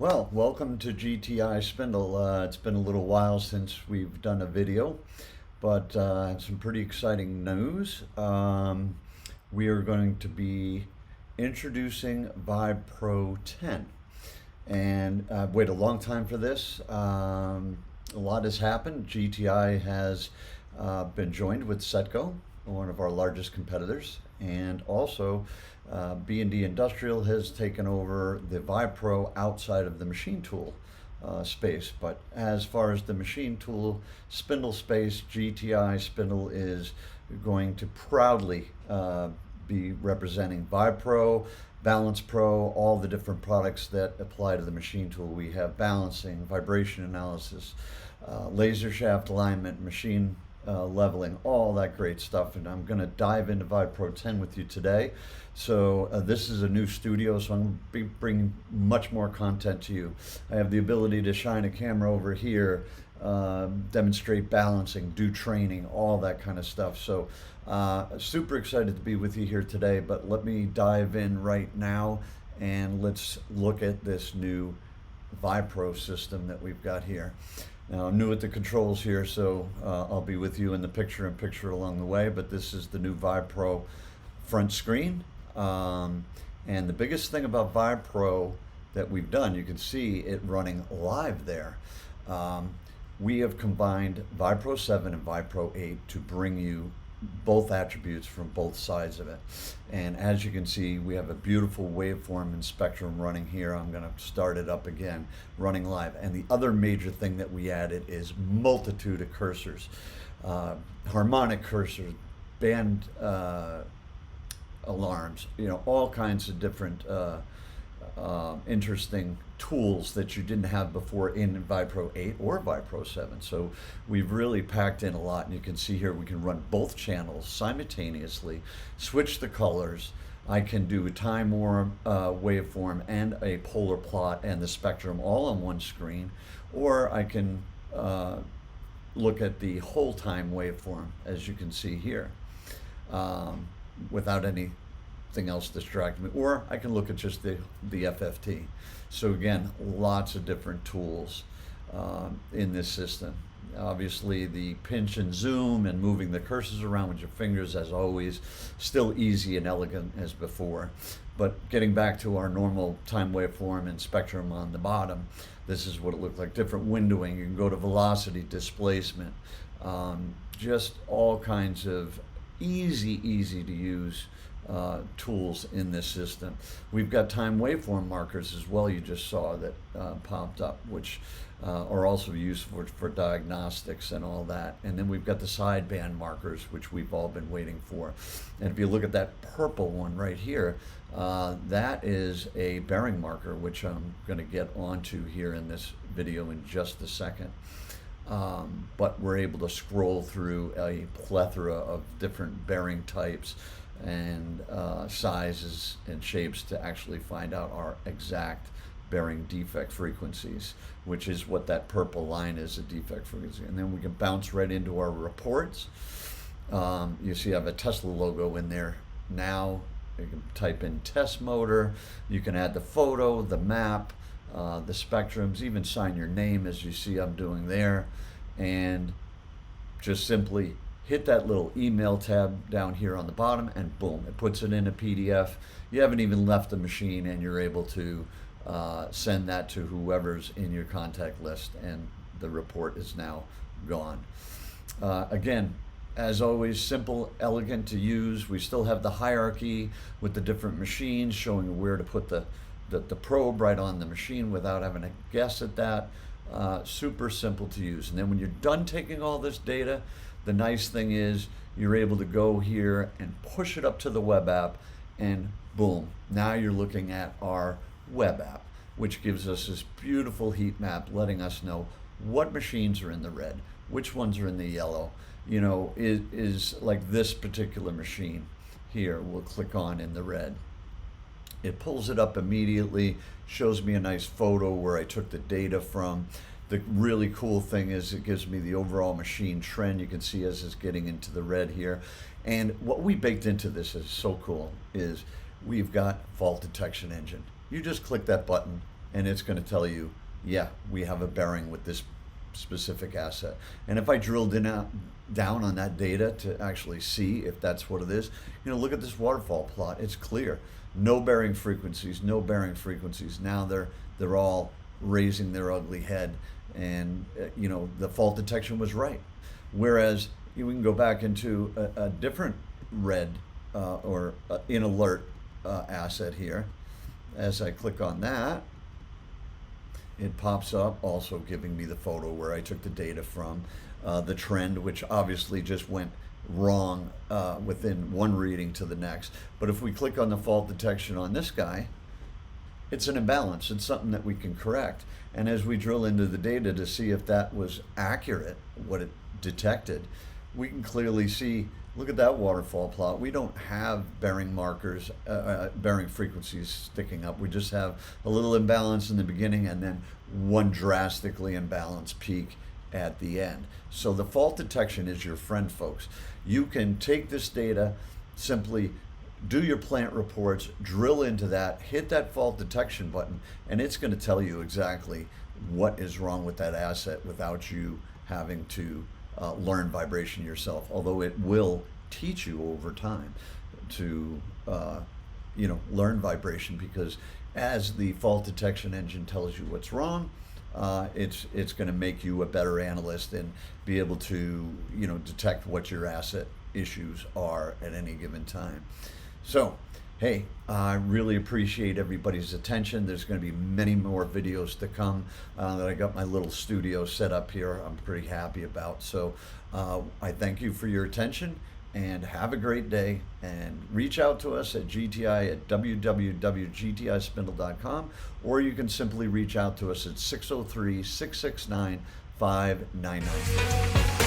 Well, welcome to GTI Spindle. It's been a little while since we've done a video, but some pretty exciting news. We are going to be introducing VibePro 10. And I've waited a long time for this. A lot has happened. GTI has been joined with Setco, one of our largest competitors, and also B&D Industrial has taken over the VibePro outside of the machine tool space. But as far as the machine tool spindle space, GTI Spindle is going to proudly be representing VibePro, BalancePro, all the different products that apply to the machine tool. We have balancing, vibration analysis, laser shaft alignment, machine leveling, all that great stuff. And I'm going to dive into VibePro 10 with you today. So this is a new studio, so I'm going to be bringing much more content to you. I have the ability to shine a camera over here, demonstrate balancing, do training, all that kind of stuff. So super excited to be with you here today, but let me dive in right now and let's look at this new VibePro system that we've got here. Now, I'm new at the controls here, so I'll be with you in the picture along the way, but this is the new VibePro front screen. And the biggest thing about VibePro that we've done, you can see it running live there. We have combined VibePro 7 and VibePro 8 to bring you both attributes from both sides of it. And as you can see, we have a beautiful waveform and spectrum running here. I'm going to start it up again, running live. And the other major thing that we added is multitude of cursors, harmonic cursors, band alarms, all kinds of different interesting tools that you didn't have before in VibePro 8 or VibePro 7. So we've really packed in a lot, and you can see here we can run both channels simultaneously, switch the colors. I can do a time waveform and a polar plot and the spectrum all on one screen, or I can look at the whole time waveform, as you can see here, without anything else distracting me, or I can look at just the FFT. So again, lots of different tools in this system. Obviously the pinch and zoom and moving the cursors around with your fingers, as always, still easy and elegant as before. But getting back to our normal time waveform and spectrum on the bottom, this is what it looked like. Different windowing, you can go to velocity, displacement, just all kinds of easy to use tools in this system. We've got time waveform markers as well, you just saw that popped up, which are also useful for diagnostics and all that. And then we've got the sideband markers, which we've all been waiting for. And if you look at that purple one right here, that is a bearing marker, which I'm going to get onto here in this video in just a second. But we're able to scroll through a plethora of different bearing types and sizes and shapes to actually find out our exact bearing defect frequencies, which is what that purple line is, a defect frequency. And then we can bounce right into our reports. You see I have a Tesla logo in there now. You can type in test motor, you can add the photo, the map, the spectrums, even sign your name, as you see I'm doing there, and just simply hit that little email tab down here on the bottom, and boom, it puts it in a PDF. You haven't even left the machine, and you're able to send that to whoever's in your contact list, and the report is now gone. Again, as always, simple, elegant to use. We still have the hierarchy with the different machines showing where to put the probe right on the machine without having to guess at that. Super simple to use. And then when you're done taking all this data, the nice thing is you're able to go here and push it up to the web app, and boom, now you're looking at our web app, which gives us this beautiful heat map letting us know what machines are in the red, which ones are in the yellow. Is like this particular machine here, we'll click on in the red. It pulls it up immediately, shows me a nice photo where I took the data from. The really cool thing is it gives me the overall machine trend. You can see as it's getting into the red here. And what we baked into this is so cool, is we've got fault detection engine. You just click that button, and it's going to tell you, yeah, we have a bearing with this specific asset. And if I drilled down on that data to actually see if that's what it is, look at this waterfall plot. It's clear. No bearing frequencies, no bearing frequencies. Now they're all raising their ugly head, and the fault detection was right. Whereas we can go back into a different red or in alert asset here. As I click on that, it pops up, also giving me the photo where I took the data from, the trend, which obviously just went wrong within one reading to the next. But if we click on the fault detection on this guy, it's an imbalance. It's something that we can correct. And as we drill into the data to see if that was accurate, what it detected, we can clearly see, look at that waterfall plot. We don't have bearing markers, bearing frequencies sticking up. We just have a little imbalance in the beginning and then one drastically imbalanced peak at the end. So the fault detection is your friend, folks. You can take this data, simply do your plant reports, drill into that, hit that fault detection button, and it's going to tell you exactly what is wrong with that asset without you having to learn vibration yourself, although it will teach you over time to learn vibration, because as the fault detection engine tells you what's wrong, it's going to make you a better analyst and be able to detect what your asset issues are at any given time. So hey, I really appreciate everybody's attention. There's going to be many more videos to come that I got my little studio set up here. I'm pretty happy about. So I thank you for your attention, and have a great day, and reach out to us at GTI at www.gtispindle.com, or you can simply reach out to us at 603-669-5999.